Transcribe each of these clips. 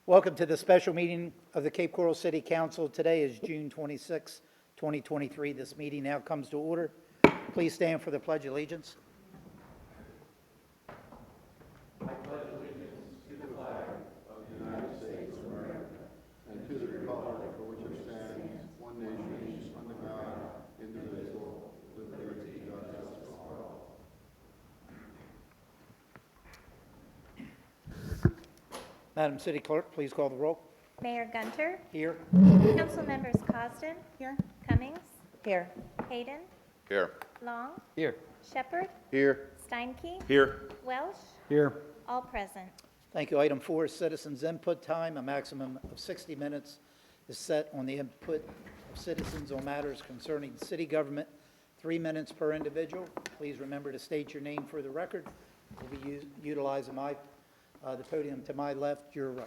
Welcome to the special meeting of the Cape Coral City Council. Today is June 26, 2023. This meeting now comes to order. Please stand for the Pledge of Allegiance. Madam City Clerk, please call the roll. Mayor Gunter. Here. Council members Cosden. Here. Cummings. Here. Hayden. Here. Long. Here. Shepherd. Here. Steinke. Here. Welsh. Here. All present. Thank you. Item 4 is citizens' input time. A maximum of 60 minutes is set on the input of citizens on matters concerning city government, 3 minutes per individual. Please remember to state your name for the record. We'll be utilizing the podium to my left, your right.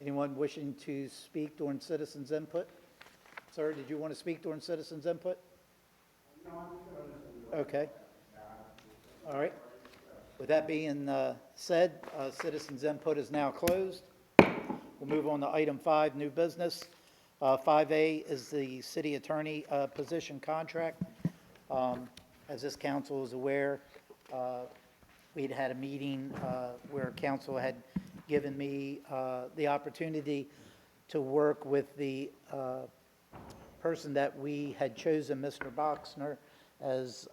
Anyone wishing to speak during citizens' input? Sir, did you want to speak during citizens' input? Okay. All right. With that being said, citizens' input is now closed. We'll move on to item 5, new business. 5A is the city attorney position contract. As this council is aware, we'd had a meeting where council had given me the opportunity to work with the person that we had chosen, Mr. Boxner, as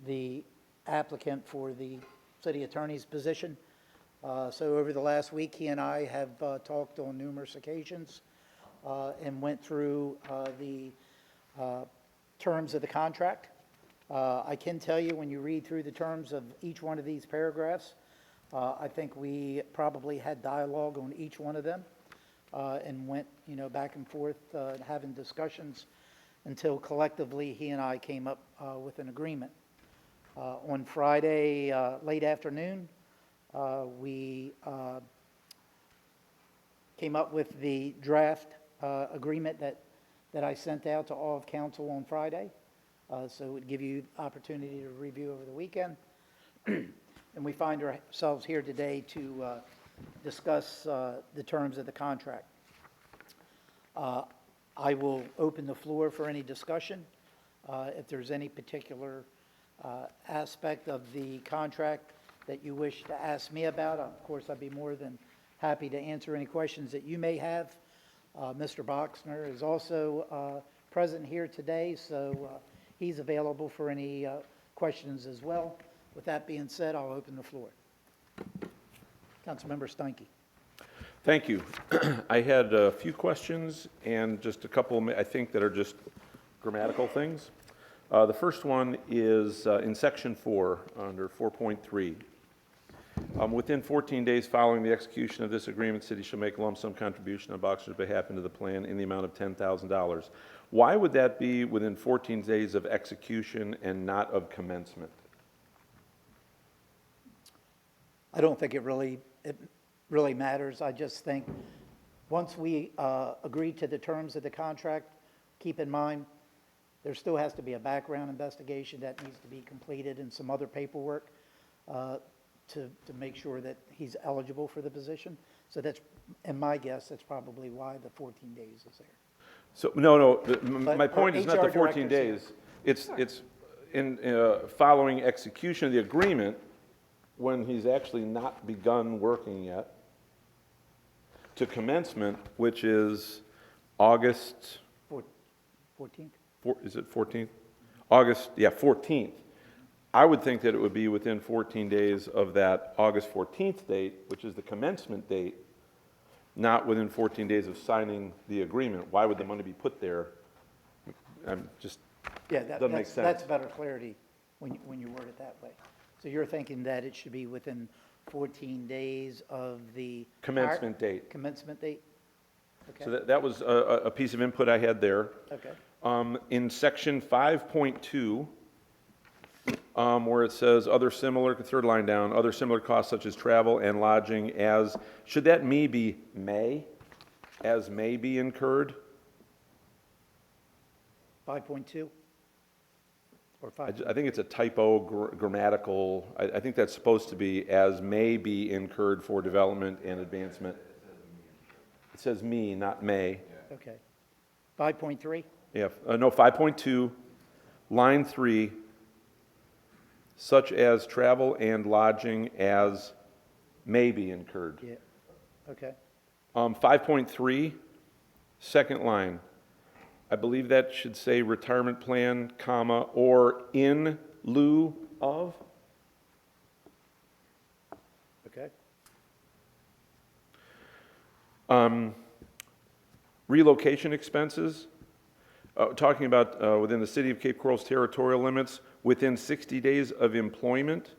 the applicant for the city attorney's position. So over the last week, he and I have talked on numerous occasions and went through the terms of the contract. I can tell you, when you read through the terms of each one of these paragraphs, I think we probably had dialogue on each one of them and went, back and forth having discussions until collectively he and I came up with an agreement. On Friday, late afternoon, we came up with the draft agreement that I sent out to all of council on Friday. So it would give you opportunity to review over the weekend. And we find ourselves here today to discuss the terms of the contract. I will open the floor for any discussion. If there's any particular aspect of the contract that you wish to ask me about, of course, I'd be more than happy to answer any questions that you may have. Mr. Boxner is also present here today, so he's available for any questions as well. With that being said, I'll open the floor. Councilmember Steinke. Thank you. I had a few questions and just a couple, I think, that are just grammatical things. The first one is in section 4, under 4.3. Within 14 days following the execution of this agreement, city shall make a lump sum contribution on Boxer's behalf into the plan in the amount of $10,000. Why would that be within 14 days of execution and not of commencement? I don't think it really matters. I just think once we agree to the terms of the contract, keep in mind there still has to be a background investigation that needs to be completed and some other paperwork to make sure that he's eligible for the position. So that's, in my guess, that's probably why the 14 days is there. So, no, my point is not the 14 days. It's in following execution of the agreement when he's actually not begun working yet, to commencement, which is August 14th? Is it 14th? August, yeah, 14th. I would think that it would be within 14 days of that August 14th date, which is the commencement date, not within 14 days of signing the agreement. Why would the money be put there? Doesn't make sense. That's better clarity when you word it that way. So you're thinking that it should be within 14 days of the Commencement date. Commencement date? Okay. So that was a piece of input I had there. Okay. In section 5.2, where it says other similar, third line down, other similar costs such as travel and lodging as, should that be may, as may be incurred? 5.2? or I 5? I think it's a typo grammatical, I think that's supposed to be as may be incurred for development and advancement. It says me, not may. Okay. 5.3? Yeah, no, 5.2, line 3, such as travel and lodging as may be incurred. Yeah, okay. 5.3, second line, I believe that should say retirement plan, comma, or in lieu of. Okay. Relocation expenses, talking about within the City of Cape Coral's territorial limits, within 60 days of employment.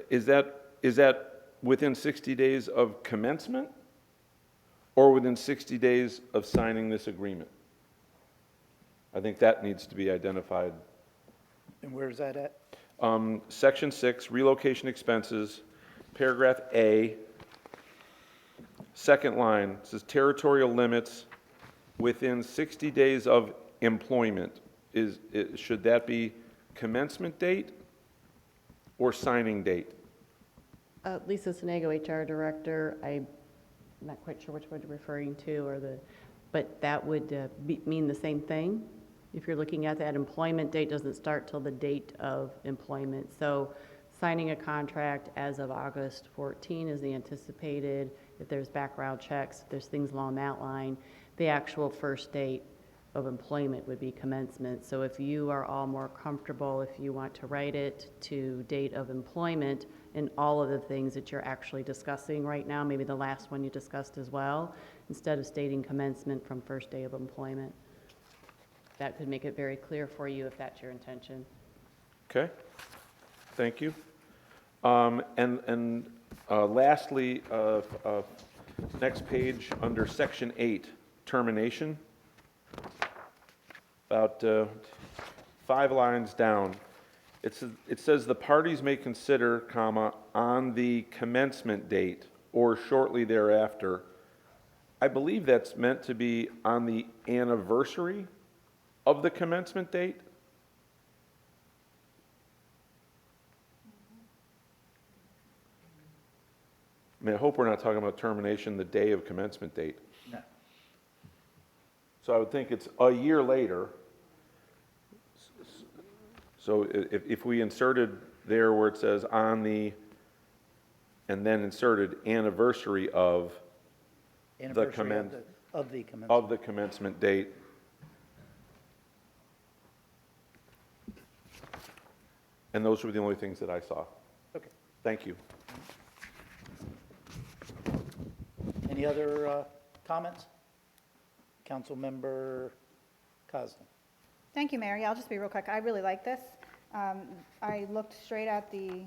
Is that within 60 days of commencement or within 60 days of signing this agreement? I think that needs to be identified. And where's that at? Section 6, relocation expenses, paragraph A, second line, says territorial limits within 60 days of employment. Should that be commencement date or signing date? Lisa Senego, HR Director. I'm not quite sure which one you're referring to, but that would mean the same thing. If you're looking at that, employment date doesn't start till the date of employment. So signing a contract as of August 14 is the anticipated. If there's background checks, if there's things along that line, the actual first date of employment would be commencement. So if you are all more comfortable, if you want to write it to date of employment and all of the things that you're actually discussing right now, maybe the last one you discussed as well, instead of stating commencement from first day of employment. That could make it very clear for you if that's your intention. Okay, thank you. Lastly, next page under section 8, termination. About 5 lines down, it says the parties may consider, comma, on the commencement date or shortly thereafter. I believe that's meant to be on the anniversary of the commencement date. I mean, I hope we're not talking about termination the day of commencement date. No. So I would think it's a year later. So if we inserted there where it says on the, and then inserted anniversary of Anniversary commence- of the commencement. of the commencement date. And those were the only things that I saw. Okay. Thank you. Any other comments? Councilmember Cosden. Thank you, Mayor. Yeah, I'll just be real quick. I really like this. I looked straight at the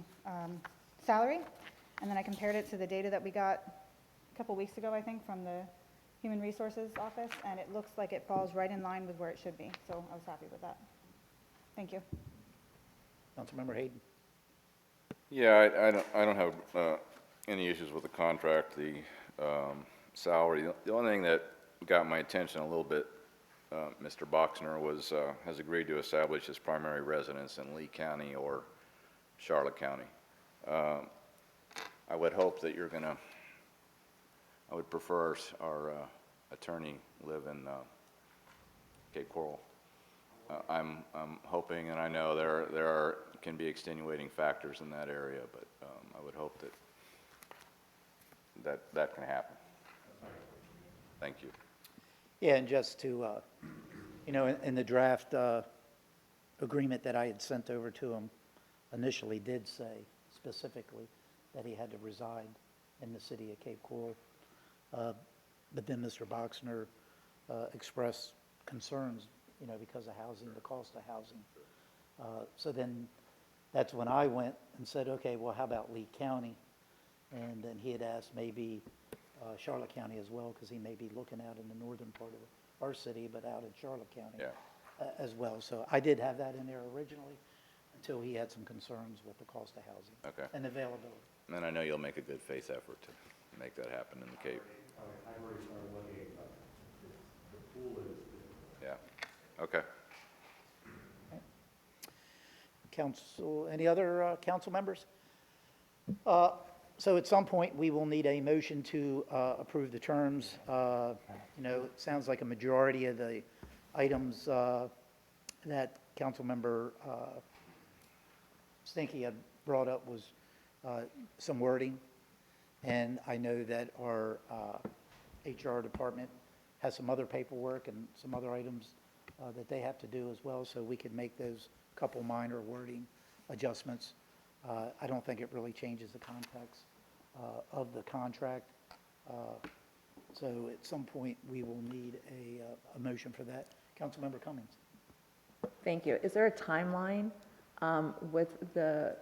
salary, and then I compared it to the data that we got a couple weeks ago, I think, from the Human Resources Office, and it looks like it falls right in line with where it should be. So I was happy with that. Thank you. Councilmember Hayden. Yeah, I don't have any issues with the contract, the salary. The only thing that got my attention a little bit, Mr. Boxner has agreed to establish his primary residence in Lee County or Charlotte County. I would hope that I would prefer our attorney live in Cape Coral. I'm hoping, and I know there can be extenuating factors in that area, but I would hope that can happen. Thank you. Yeah, and just to, in the draft agreement that I had sent over to him, initially did say specifically that he had to reside in the city of Cape Coral. But then Mr. Boxner expressed concerns, because of housing, the cost of housing. So then that's when I went and said, okay, well, how about Lee County? And then he had asked maybe Charlotte County as well, because he may be looking out in the northern part of our city, but out in Charlotte County as well. So I did have that in there originally until he had some concerns with the cost of housing and availability. And I know you'll make a good faith effort to make that happen in the Cape. I've already started looking, but the pool is. Yeah, okay. Council, any other council members? So at some point, we will need a motion to approve the terms. You know, it sounds like a majority of the items that Councilmember Stinky had brought up was some wording. And I know that our HR department has some other paperwork and some other items that they have to do as well, so we could make those couple minor wording adjustments. I don't think it really changes the context of the contract. So at some point, we will need a motion for that. Councilmember Cummings. Thank you. Is there a timeline with the,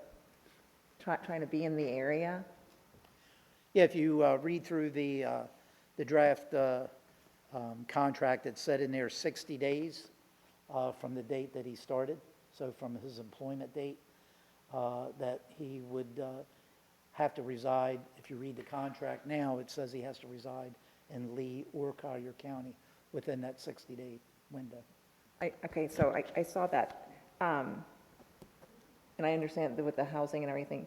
trying to be in the area? Yeah, if you read through the draft contract, it said in there 60 days from the date that he started, so from his employment date, that he would have to reside. If you read the contract now, it says he has to reside in Lee or Collier County within that 60-day window. Okay, so I saw that. And I understand that with the housing and everything.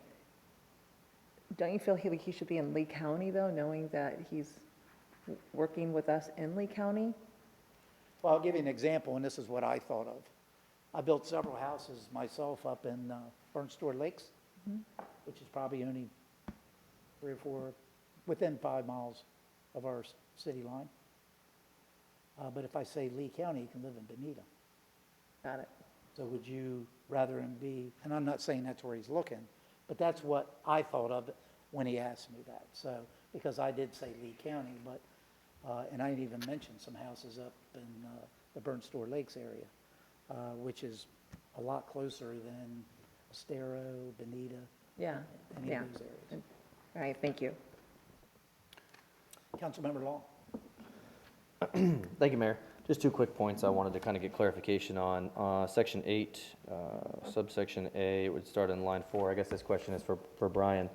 Don't you feel he should be in Lee County, though, knowing that he's working with us in Lee County? Well, I'll give you an example, and this is what I thought of. I built several houses myself up in Burnstore Lakes, which is probably only 3 or 4, within 5 miles of our city line. But if I say Lee County, you can live in Benita. Got it. So would you rather him be, and I'm not saying that's where he's looking, but that's what I thought of when he asked me that. So, because I did say Lee County, but, and I even mentioned some houses up in the Burnstore Lakes area, which is a lot closer than Estero, Benita, Yeah, any yeah. of those areas. All right, thank you. Councilmember Long. Thank you, Mayor. Just 2 quick points I wanted to kind of get clarification on. Section 8, subsection A, it would start in line 4. I guess this question is for Brian.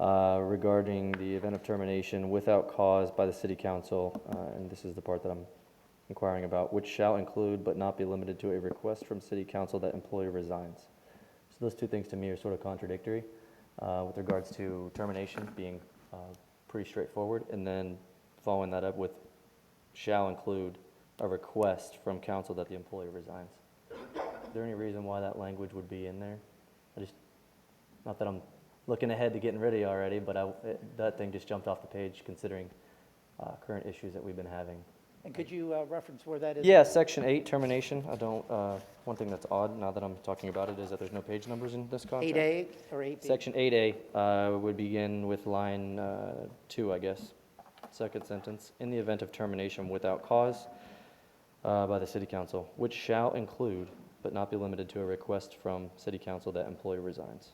Regarding the event of termination without cause by the city council, and this is the part that I'm inquiring about, which shall include but not be limited to a request from city council that employee resigns. So those 2 things to me are sort of contradictory with regards to termination being pretty straightforward, and then following that up with shall include a request from council that the employee resigns. Is there any reason why that language would be in there? Not that I'm looking ahead to getting ready already, but that thing just jumped off the page considering current issues that we've been having. And could you reference where that is? Yeah, section 8, termination. I don't, one thing that's odd now that I'm talking about it is that there's no page numbers in this contract. 8A or 8B? Section 8A would begin with line 2, I guess. Second sentence, in the event of termination without cause by the city council, which shall include, but not be limited to, a request from city council that employee resigns.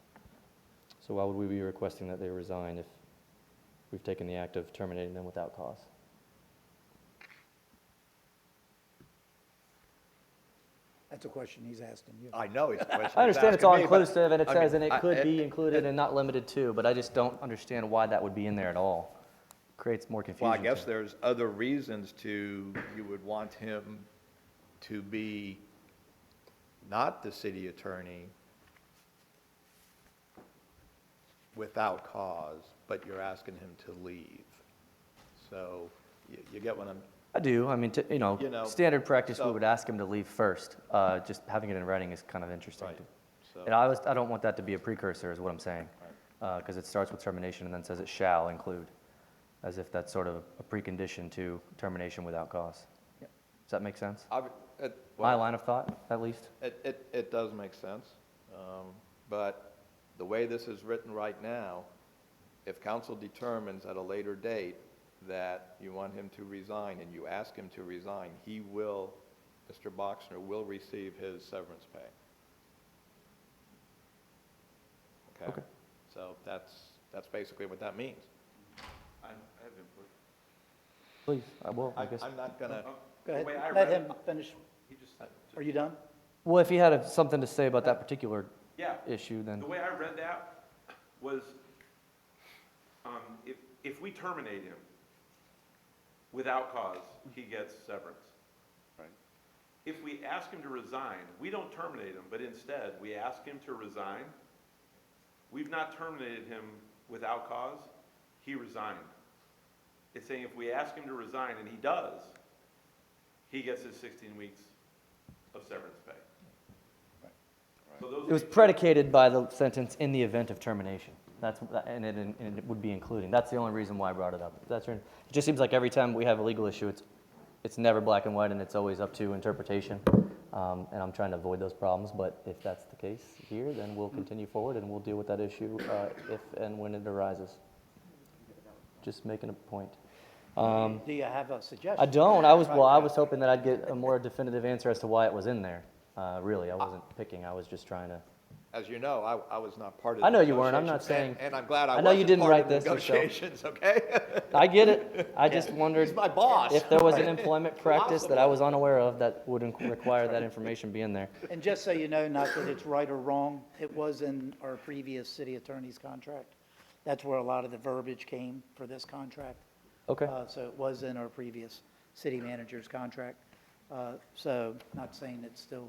So why would we be requesting that they resign if we've taken the act of terminating them without cause? That's a question he's asking you. I know it's a question. I understand it's all inclusive, and it I mean, says, and it could be it- included and not limited to, but I just don't understand why that would be in there at all. Creates more confusion. Well, I guess to me. there's other reasons you would want him to be not the city attorney without cause, but you're asking him to leave. So you get what I'm, I do. I mean, You know, standard practice, we so- would ask him to leave first. Just having it in writing is kind of interesting. right, so. And I don't want that to be a precursor, is what I'm saying. Because it starts with termination and then says it shall include, as if that's sort of a precondition to termination without cause. Yep. Does that make sense? Well, My line of thought, at least? It does make sense, but the way this is written right now, if council determines at a later date that you want him to resign and you ask him to resign, he will, Mr. Boxner will receive his severance pay. Okay? So that's basically what that means. I have input. Please, I will, I guess. I'm not gonna, Go ahead, The way I let read him it- finish. He just, Are you done? Well, if he had something to say about that particular yeah. issue, then. The way I read that was, if we terminate him without cause, he gets severance. Right. If we ask him to resign, we don't terminate him, but instead, we ask him to resign, we've not terminated him without cause, he resigned. It's saying if we ask him to resign, and he does, he gets his 16 weeks of severance pay. So those It was predicated by the sentence, "in the event of termination." And it would be including. That's the only reason why I brought it up. It just seems like every time we have a legal issue, it's never black and white, and it's always up to interpretation. And I'm trying to avoid those problems, but if that's the case here, then we'll continue forward, and we'll deal with that issue if and when it arises. Just making a point. Do you have a suggestion? I don't. I was hoping that I'd get a more definitive answer as to why it was in there. Really, I wasn't picking. I was just trying to. As you know, I was not part of the I know you weren't. I'm not negotiations, saying. and I'm glad I I know you wasn't didn't part write of the this yourself. negotiations, okay? I get it. I just wondered He's my boss. if there was an employment practice that I was unaware of that would require that information be in there. And just so you know, not that it's right or wrong, it was in our previous city attorney's contract. That's where a lot of the verbiage came for this contract. Okay. So it was in our previous city manager's contract. So not saying it's still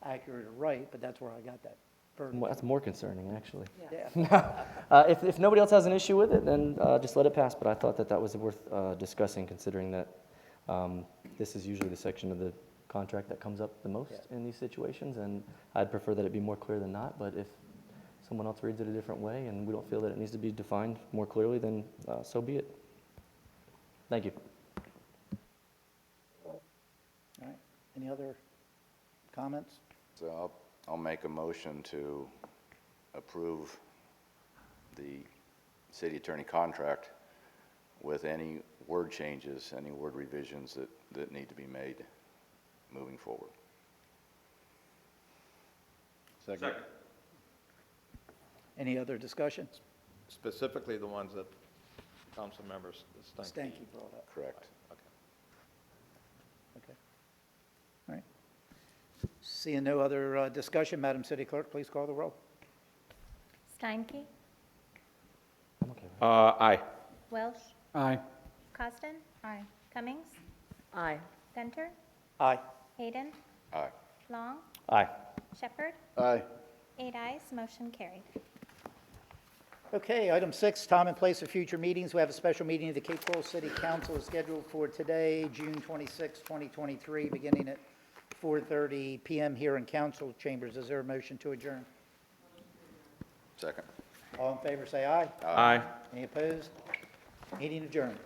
accurate or right, but that's where I got that verbiage. Well, that's more concerning, actually. Yeah. If nobody else has an issue with it, then just let it pass. But I thought that was worth discussing, considering that this is usually the section of the contract that comes up the most in these situations, and I'd prefer that it be more clear than not. But if someone else reads it a different way, and we don't feel that it needs to be defined more clearly, then so be it. Thank you. All right. Any other comments? So I'll make a motion to approve the city attorney contract with any word changes, any word revisions that need to be made moving forward. Second. Any other discussion? Specifically the ones that council members Stanky brought up. Correct. Okay. All right. Seeing no other discussion, Madam City Clerk, please call the roll. Steinke? I'm okay with it. Aye. Welsh? Aye. Costin? Aye. Cummings? Aye. Gunter? Aye. Hayden? Aye. Long? Aye. Shepherd? Aye. 8 ayes, motion carried. Okay, item 6, time and place of future meetings. We have a special meeting of the Cape Coral City Council scheduled for today, June 26, 2023, beginning at 4:30 PM here in council chambers. Is there a motion to adjourn? Second. All in favor, say aye. Aye. Any opposed? Meeting adjourned.